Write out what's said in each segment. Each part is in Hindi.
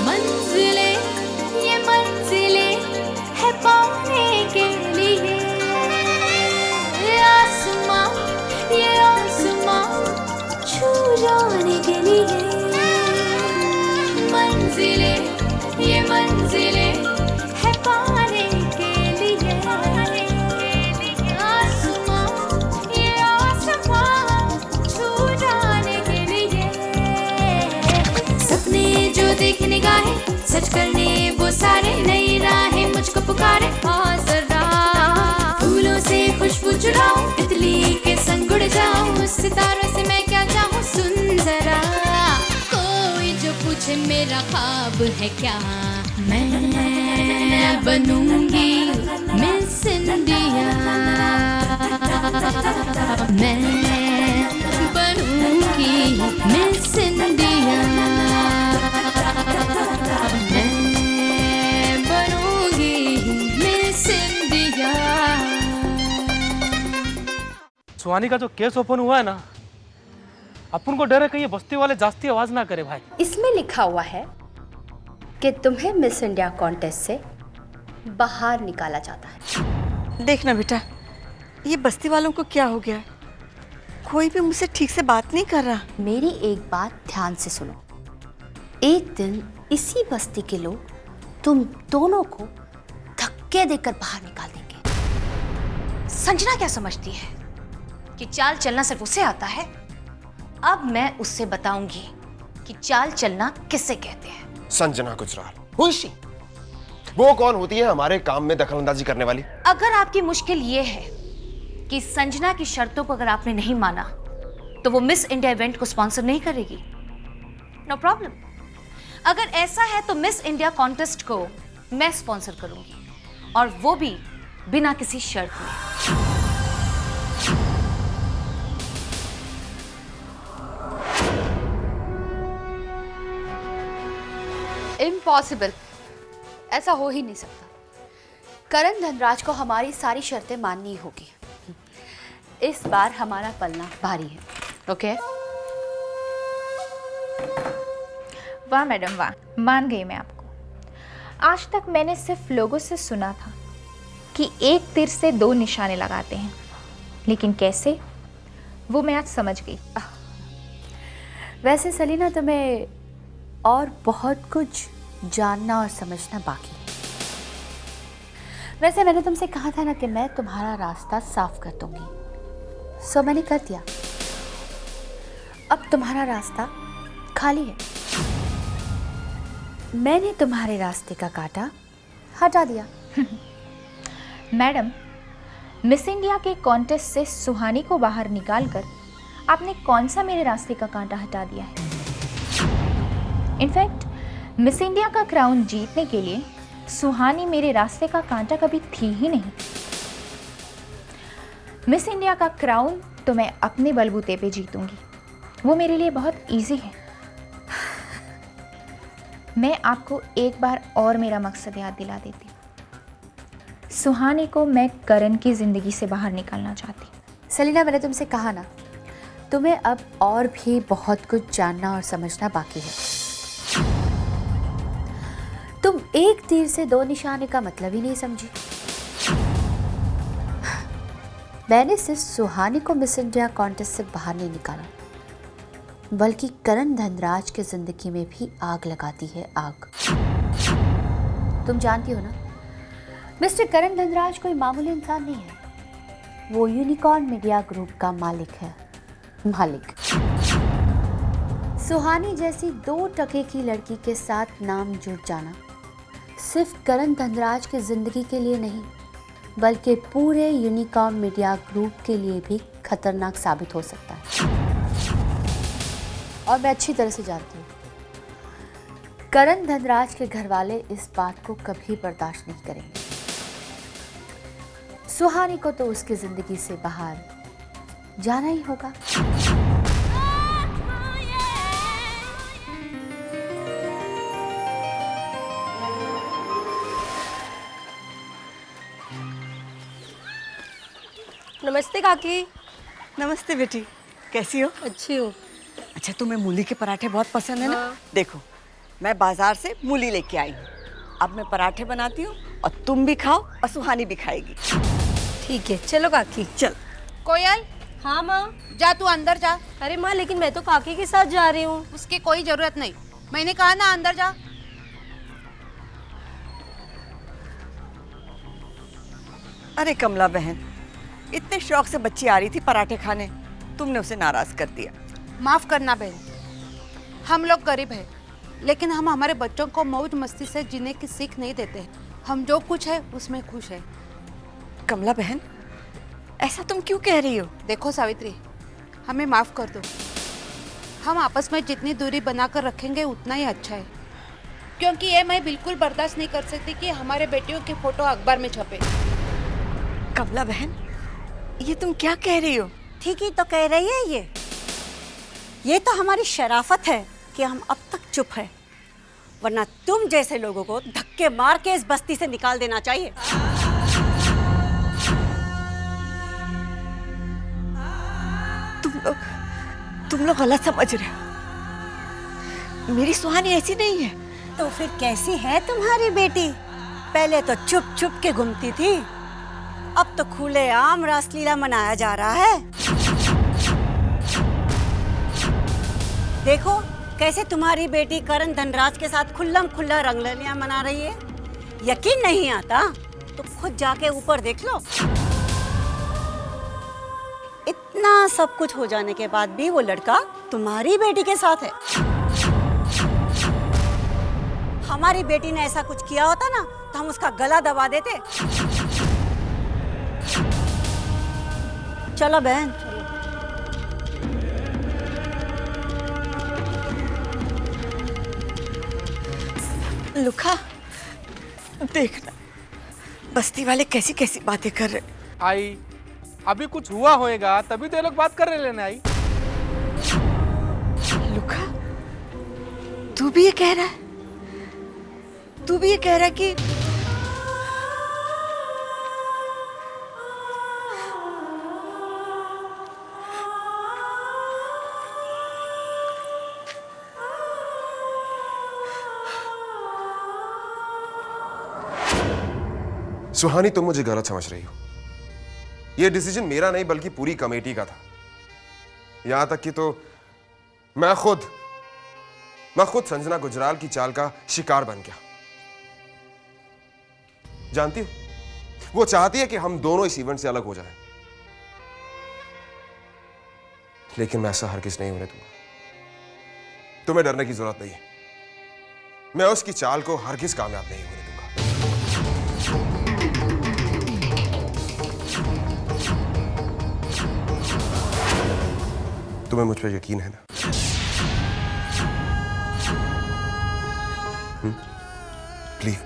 मंजिलें ये मंजिलें है पाने के लिए, आसमां ये आसमां छू जाने के लिए। मंजिलें ये मंजिलें है पाने के लिए, आसमां ये आसमां छू जाने के लिए। सपने जो देख निगाहें सच करने वो सारे, नई राहें मुझको पुकारे। हाँ जरा फूलों से खुशबू चुराऊं, तितली के संग उड़ जाऊं, सितारों से मैं क्या चाहूं। सुन जरा कोई जो पूछे मेरा ख्वाब है क्या, मैं बनूंगी मिस इंडिया, मैं बनूंगी मिस इंडिया, मैं बनूंगी मिस इंडिया। सुहानी का जो केस ओपन हुआ है ना, अपन को डर है कहीं ये बस्ती वाले जास्ती आवाज ना करे भाई। इसमें लिखा हुआ है कि तुम्हें मिस इंडिया कॉन्टेस्ट से बाहर निकाला जाता है। देखना बेटा, ये बस्ती वालों को क्या हो गया है? कोई भी मुझसे ठीक से बात नहीं कर रहा। मेरी एक बात ध्यान से सुनो, एक दिन इसी बस्ती के लोग तुम दोनों को धक्के देकर बाहर निकाल देंगे। संजना क्या समझती है कि चाल चलना सिर्फ उसे आता है? अब मैं उससे बताऊंगी कि चाल चलना किसे कहते हैं। Sanjana Gujral, Who is she? वो कौन होती है हमारे काम में दखलंदाजी करने वाली? अगर आपकी मुश्किल ये है कि संजना की शर्तों को अगर आपने नहीं माना तो वो मिस इंडिया इवेंट को स्पॉन्सर नहीं करेगी, नो प्रॉब्लम। अगर ऐसा है तो मिस इंडिया कॉन्टेस्ट को मैं स्पॉन्सर करूंगी, और वो भी बिना किसी शर्त में। इम्पॉसिबल, ऐसा हो ही नहीं सकता। करण धनराज को हमारी सारी शर्तें माननी होगी। इस बार हमारा पलना भारी है, ओके? वाह मैडम वाह, मान गई मैं आपको। आज तक मैंने सिर्फ लोगों से सुना था कि एक तीर से दो निशाने लगाते हैं, लेकिन कैसे, वो मैं आज समझ गई। वैसे सलीना, तुम्हें और बहुत कुछ जानना और समझना बाकी है। वैसे मैंने तुमसे कहा था ना कि मैं तुम्हारा रास्ता साफ कर दूंगी, सो मैंने कर दिया। अब तुम्हारा रास्ता खाली है। मैंने तुम्हारे रास्ते का कांटा हटा दिया। मैडम, मिस इंडिया के कॉन्टेस्ट से सुहानी को बाहर निकालकर आपने कौन सा मेरे रास्ते का कांटा हटा दिया है? इनफैक्ट मिस इंडिया का क्राउन जीतने के लिए सुहानी मेरे रास्ते का कांटा कभी थी ही नहीं। मिस इंडिया का क्राउन तो मैं अपने बलबूते पे जीतूंगी, वो मेरे लिए बहुत इजी है। मैं आपको एक बार और मेरा मकसद याद दिला देती हूँ। सुहानी को मैं करण की ज़िंदगी से बाहर निकालना चाहती हूँ। सलीना, मैंने तुमसे कहा ना, तुम्हें अब और भी बहुत कुछ जानना और समझना बाकी है। तुम एक तीर से दो निशाने का मतलब ही नहीं समझी। मैंने सिर्फ सुहानी को मिस इंडिया कॉन्टेस्ट से बाहर नहीं निकाला, बल्कि करण धनराज की जिंदगी में भी आग लगाती है, आग। तुम जानती हो ना, मिस्टर करण धनराज कोई मामूली इंसान नहीं है। वो यूनिकॉर्न मीडिया ग्रुप का मालिक है, मालिक। सुहानी जैसी 2 टके की लड़की के साथ नाम जुड़ जाना सिर्फ करण धनराज की जिंदगी के लिए नहीं, बल्कि पूरे यूनिकॉर्न मीडिया ग्रुप के लिए भी खतरनाक साबित हो सकता है। और मैं अच्छी तरह से जानती हूँ, करण धनराज के घर वाले इस बात को कभी बर्दाश्त नहीं करेंगे। सुहानी को तो उसकी जिंदगी से बाहर जाना ही होगा। नमस्ते काकी। नमस्ते बेटी, कैसी हो? अच्छी हूँ। अच्छा, तुम्हें मूली के पराठे बहुत पसंद है ना? देखो, मैं बाजार से मूली लेके आई हूँ। अब मैं पराठे बनाती हूँ और तुम भी खाओ और सुहानी भी खाएगी। ठीक है, चलो काकी। चल। कोयल, हाँ माँ। जा तू अंदर जा। अरे माँ, लेकिन मैं तो काकी के साथ जा रही हूँ। उसकी कोई जरूरत नहीं, मैंने कहा ना अंदर जा। अरे कमला बहन, इतने शौक से बच्ची आ रही थी पराठे खाने, तुमने उसे नाराज कर दिया। माफ करना बहन, हम लोग गरीब हैं, लेकिन हम हमारे बच्चों को मौज मस्ती से जीने की सीख नहीं देते हैं। हम जो कुछ है उसमें खुश है। कमला बहन, ऐसा तुम क्यों कह रही हो? देखो सावित्री, हमें माफ कर दो। हम आपस में जितनी दूरी बनाकर रखेंगे उतना ही अच्छा है, क्योंकि ये मैं बिल्कुल बर्दाश्त नहीं कर सकती कि हमारे बेटियों की फोटो अखबार में छपे। कमला बहन, ये तुम क्या कह रही हो? ठीक ही तो कह रही है। ये तो हमारी शराफत है कि हम अब तक चुप है, वरना तुम जैसे लोगों को धक्के मार के इस बस्ती से निकाल देना चाहिए। तुम लोग गलत समझ रहे हो। मेरी सुहानी ऐसी नहीं है। तो फिर कैसी है तुम्हारी बेटी? पहले तो चुप चुप के घूमती थी, अब तो खुलेआम रासलीला मनाया जा रहा है। देखो कैसे तुम्हारी बेटी करण धनराज के साथ खुल्लम खुल्ला रंगरलियां मना रही है। यकीन नहीं आता तो खुद जाके ऊपर देख लो। इतना सब कुछ हो जाने के बाद भी वो लड़का तुम्हारी बेटी के साथ है। हमारी बेटी ने ऐसा कुछ किया होता ना तो हम उसका गला दबा देते। चलो बहन। लुखा, देखना बस्ती वाले कैसी कैसी बातें कर रहे। आई, अभी कुछ हुआ होएगा तभी तो ये लोग बात कर रहे लेने आई। लुखा, तू भी ये कह रहा है? तू भी ये कह रहा है कि सुहानी, तुम मुझे गलत समझ रही हो। यह डिसीजन मेरा नहीं बल्कि पूरी कमेटी का था। यहां तक कि तो मैं खुद संजना गुजराल की चाल का शिकार बन गया। जानती हो, वो चाहती है कि हम दोनों इस इवेंट से अलग हो जाएं, लेकिन मैं ऐसा हरगिज नहीं होने दूंगा। तुम्हें डरने की जरूरत नहीं है, मैं उसकी चाल को हरगिज कामयाब नहीं होने दूंगा। तुम्हें मुझ पर यकीन है ना? प्लीज,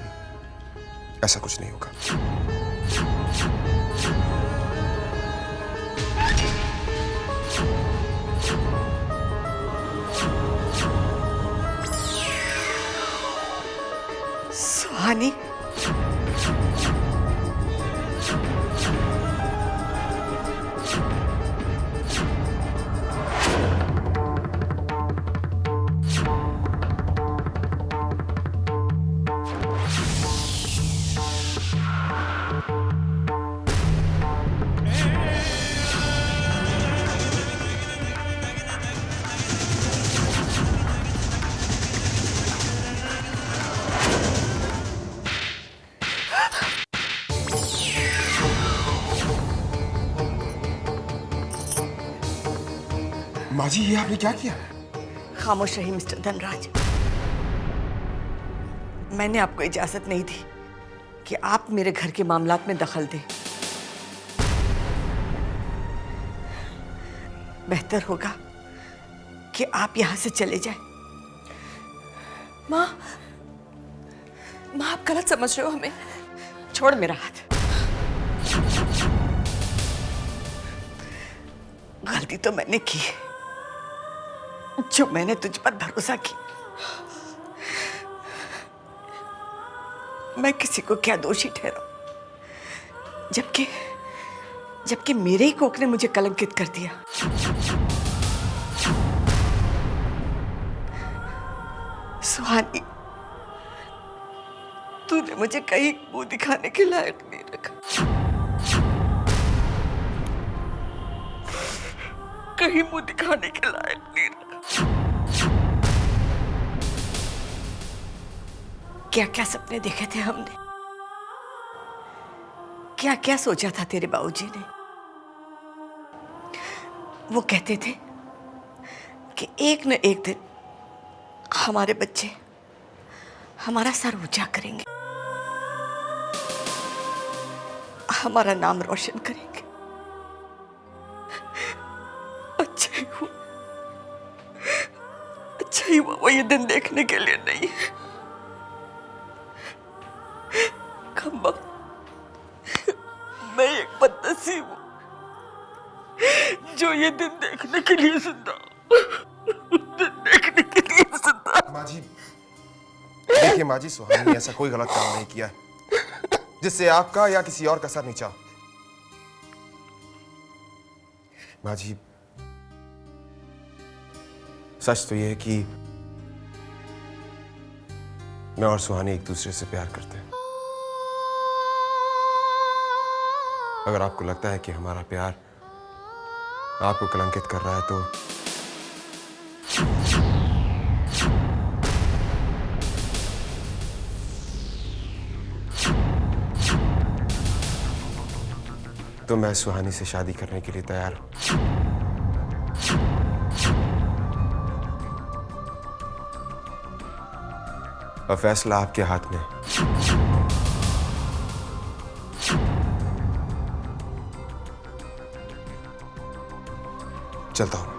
ऐसा कुछ नहीं होगा। सुहानी, माँ जी, ये आपने क्या किया? खामोश रही मिस्टर धनराज। मैंने आपको इजाजत नहीं दी कि आप मेरे घर के मामलात में दखल दें। बेहतर होगा कि आप यहां से चले जाएं। माँ, आप गलत समझ रहे हो हमें। छोड़ मेरा हाथ। गलती तो मैंने की है, जो मैंने तुझ पर भरोसा किया। मैं किसी को क्या दोषी ठहराऊं, जबकि मेरे ही कोक ने मुझे कलंकित कर दिया। सुहानी, तूने मुझे कहीं मुंह दिखाने के लायक नहीं रखा, कहीं मुंह दिखाने के लायक नहीं रखा। क्या क्या सपने देखे थे हमने, क्या क्या सोचा था तेरे बाबूजी ने। वो कहते थे कि एक न एक दिन हमारे बच्चे हमारा सर ऊंचा करेंगे, हमारा नाम रोशन करेंगे। अच्छा ही हुआ वो ये दिन देखने के लिए नहीं है। खम्बा, मैं एक बदनसीब हूं जो ये दिन देखने के लिए जिंदा हूं। दिन देखने के लिए जिंदा। माँ जी, देखिए माँ जी, सुहानी ने ऐसा कोई गलत काम नहीं किया है जिससे आपका या किसी और का सर नीचा। माँ जी, सच तो यह है कि मैं और सुहानी एक दूसरे से प्यार करते हैं। अगर आपको लगता है कि हमारा प्यार आपको कलंकित कर रहा है तो मैं सुहानी से शादी करने के लिए तैयार हूं। और फैसला आपके हाथ में। चलता हूं।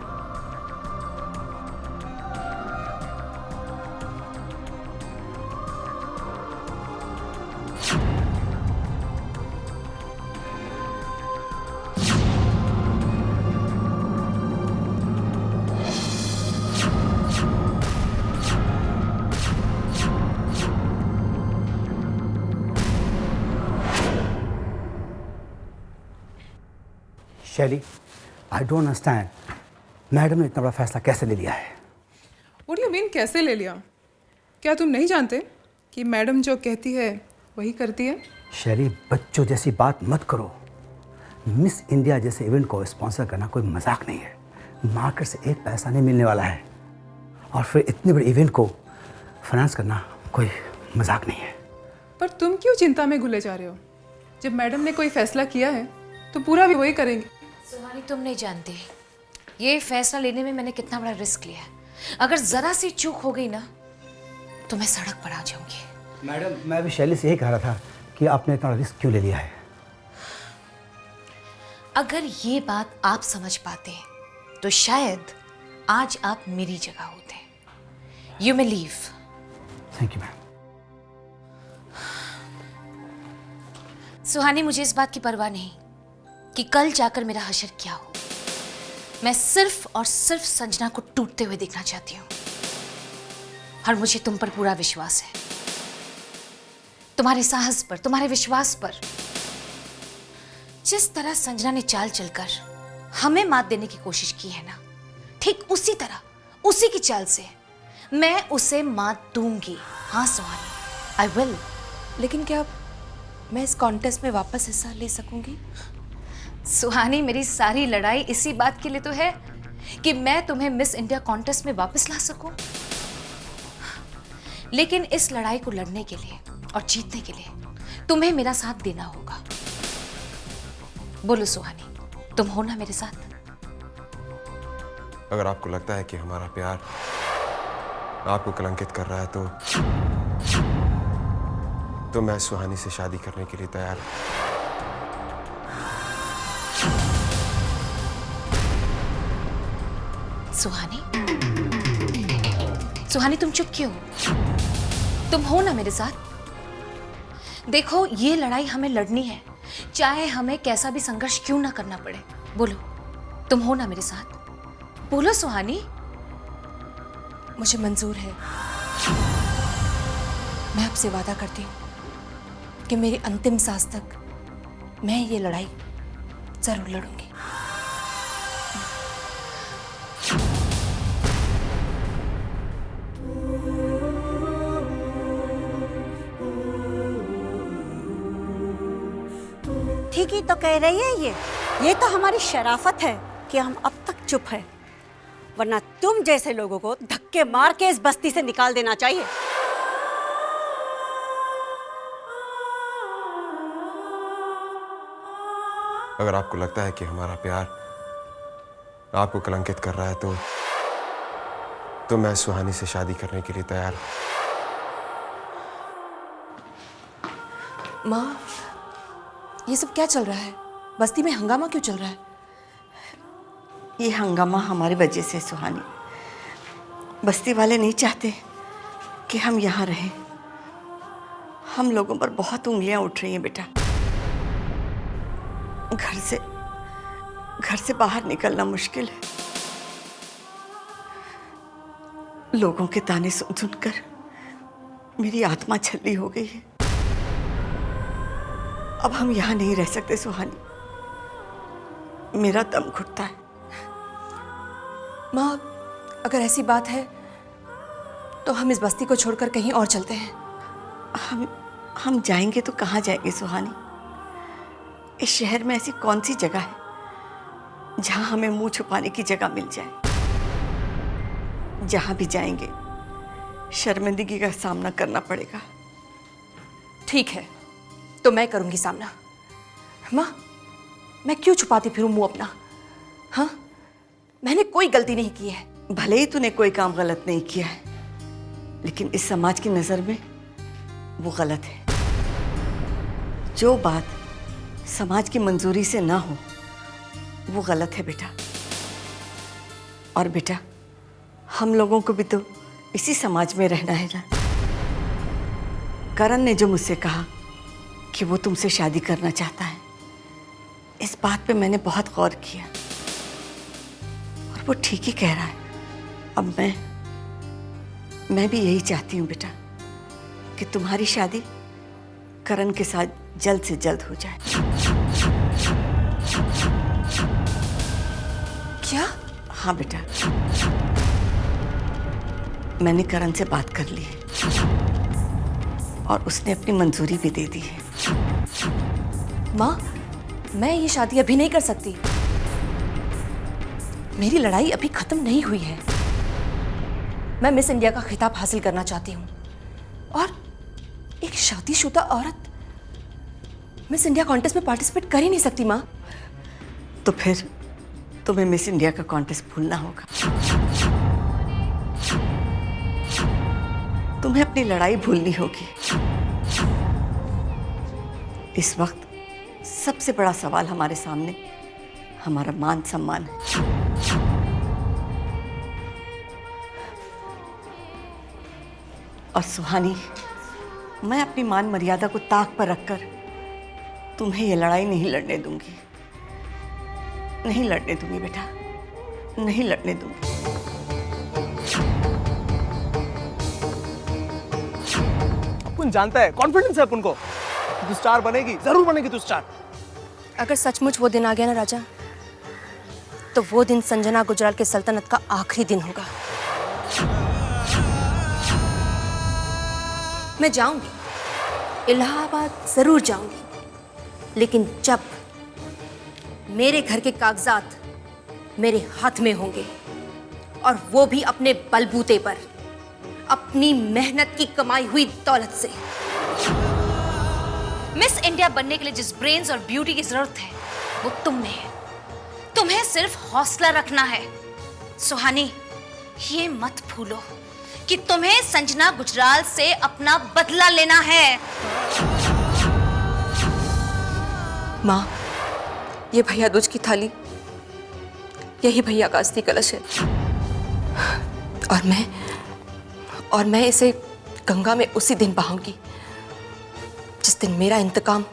शैली, आई डोंट अंडरस्टैंड, मैडम ने इतना बड़ा फैसला कैसे ले लिया है? व्हाट यू मीन कैसे ले लिया? क्या तुम नहीं जानते कि मैडम जो कहती है वही करती है? शैली, बच्चों जैसी बात मत करो। मिस इंडिया जैसे इवेंट को स्पॉन्सर करना कोई मजाक नहीं है। मार्केट से एक पैसा नहीं मिलने वाला है, और फिर इतने बड़े इवेंट को फाइनेंस करना कोई मजाक नहीं है। पर तुम क्यों चिंता में घुले जा रहे हो? जब मैडम ने कोई फैसला किया है तो पूरा भी वही करेंगे। सुहानी, तुम नहीं जानती ये फैसला लेने में मैंने कितना बड़ा रिस्क लिया है। अगर जरा सी चूक हो गई ना तो मैं सड़क पर आ जाऊंगी। मैडम, मैं भी शैली से यही कह रहा था कि आपने इतना रिस्क क्यों ले लिया है। अगर ये बात आप समझ पाते तो शायद आज आप मेरी जगह होते। You may leave. Thank you ma'am. Suhani, मुझे इस बात की परवाह नहीं कि कल जाकर मेरा हशर क्या हो। मैं सिर्फ और सिर्फ संजना को टूटते हुए देखना चाहती हूं, और मुझे तुम पर पूरा विश्वास है, तुम्हारे साहस पर, तुम्हारे विश्वास पर। जिस तरह संजना ने चाल चलकर हमें मात देने की कोशिश की है ना, ठीक उसी तरह, उसी की चाल से मैं उसे मात दूंगी। हाँ सुहानी, आई विल। लेकिन क्या मैं इस कॉन्टेस्ट में वापस हिस्सा ले सकूंगी? सुहानी, मेरी सारी लड़ाई इसी बात के लिए तो है कि मैं तुम्हें मिस इंडिया कॉन्टेस्ट में वापस ला सकूं। लेकिन इस लड़ाई को लड़ने के लिए और जीतने के लिए तुम्हें मेरा साथ देना होगा। बोलो सुहानी, तुम हो ना मेरे साथ? अगर आपको लगता है कि हमारा प्यार आपको कलंकित कर रहा है तो मैं सुहानी से शादी करने के लिए तैयार हूं। सुहानी, सुहानी, तुम चुप क्यों? तुम हो ना मेरे साथ? देखो, ये लड़ाई हमें लड़नी है, चाहे हमें कैसा भी संघर्ष क्यों ना करना पड़े। बोलो, तुम हो ना मेरे साथ? बोलो सुहानी। मुझे मंजूर है। मैं आपसे वादा करती हूँ कि मेरी अंतिम सांस तक मैं ये लड़ाई जरूर लड़ूंगी। ठीक ही तो कह रही है ये तो हमारी शराफत है कि हम अब तक चुप है, वरना तुम जैसे लोगों को धक्के मार के इस बस्ती से निकाल देना चाहिए। अगर आपको लगता है कि हमारा प्यार आपको कलंकित कर रहा है तो मैं सुहानी से शादी करने के लिए तैयार हूं। माँ, ये सब क्या चल रहा है? बस्ती में हंगामा क्यों चल रहा है? ये हंगामा हमारी वजह से सुहानी। बस्ती वाले नहीं चाहते कि हम यहाँ रहें। हम लोगों पर बहुत उंगलियां उठ रही हैं बेटा। घर से बाहर निकलना मुश्किल है। लोगों के ताने सुन सुनकर मेरी आत्मा छल्ली हो गई है। अब हम यहाँ नहीं रह सकते सुहानी, मेरा दम घुटता है। माँ, अगर ऐसी बात है तो हम इस बस्ती को छोड़कर कहीं और चलते हैं। हम जाएंगे तो कहाँ जाएंगे सुहानी? इस शहर में ऐसी कौन सी जगह है जहां हमें मुंह छुपाने की जगह मिल जाए? जहां भी जाएंगे शर्मिंदगी का सामना करना पड़ेगा। ठीक है, तो मैं करूंगी सामना। माँ, मैं क्यों छुपाती फिरूं मुंह अपना? हाँ, मैंने कोई गलती नहीं की है। भले ही तूने कोई काम गलत नहीं किया है, लेकिन इस समाज की नजर में वो गलत है। जो बात समाज की मंजूरी से ना हो वो गलत है बेटा। और बेटा, हम लोगों को भी तो इसी समाज में रहना है ना। करण ने जो मुझसे कहा कि वो तुमसे शादी करना चाहता है, इस बात पे मैंने बहुत गौर किया और वो ठीक ही कह रहा है। अब मैं भी यही चाहती हूँ बेटा कि तुम्हारी शादी करण के साथ जल्द से जल्द हो जाए। क्या? हाँ बेटा, मैंने करण से बात कर ली है और उसने अपनी मंजूरी भी दे दी है। माँ, मैं ये शादी अभी नहीं कर सकती। मेरी लड़ाई अभी खत्म नहीं हुई है। मैं मिस इंडिया का खिताब हासिल करना चाहती हूँ और एक शादीशुदा औरत मिस इंडिया कॉन्टेस्ट में पार्टिसिपेट कर ही नहीं सकती। माँ, तो फिर तुम्हें मिस इंडिया का कॉन्टेस्ट भूलना होगा। तुम्हें अपनी लड़ाई भूलनी होगी। इस वक्त सबसे बड़ा सवाल हमारे सामने हमारा मान सम्मान है। और सुहानी, मैं अपनी मान मर्यादा को ताक पर रखकर तुम्हें ये लड़ाई नहीं लड़ने दूंगी। नहीं लड़ने दूंगी बेटा, नहीं लड़ने दूंगी। अपन जानता है, कॉन्फिडेंस है अपन को, तू स्टार बनेगी, जरूर बनेगी तू स्टार। अगर सचमुच वो दिन आ गया ना राजा, तो वो दिन संजना गुजराल के सल्तनत का आखिरी दिन होगा। मैं जाऊंगी, इलाहाबाद जरूर जाऊंगी, लेकिन जब मेरे घर के कागजात मेरे हाथ में होंगे और वो भी अपने बलबूते पर, अपनी मेहनत की कमाई हुई दौलत से। मिस इंडिया बनने के लिए जिस ब्रेन्स और ब्यूटी की जरूरत है वो तुम में है। तुम्हें सिर्फ हौसला रखना है। सुहानी, ये मत भूलो कि तुम्हें संजना गुजराल से अपना बदला लेना है। माँ, ये भैया दूज की थाली, यही भैया का अस्थि कलश है और मैं इसे गंगा में उसी दिन बहाऊंगी जिस दिन मेरा इंतकाम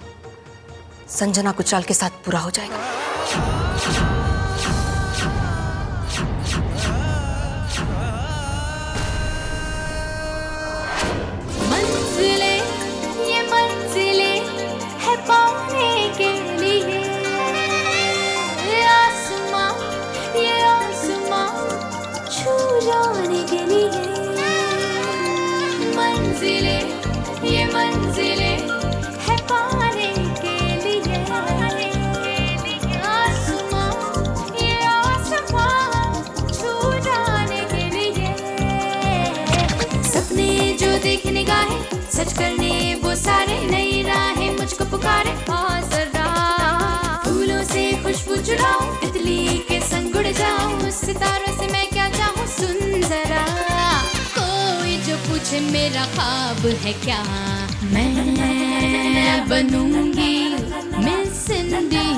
संजना गुजराल के साथ पूरा हो जाएगा। मंजिलें, ये मंजिलें है पाने के लिए, सच करने वो सारे, नई राहें मुझको पुकारे। आ जरा फूलों से खुशबू चुराऊं, तितली के संग उड़ जाऊं, सितारों से मैं क्या चाहूं, सुन जरा। कोई जो पूछे मेरा ख्वाब है क्या, मैं बनूंगी मिस इंडिया।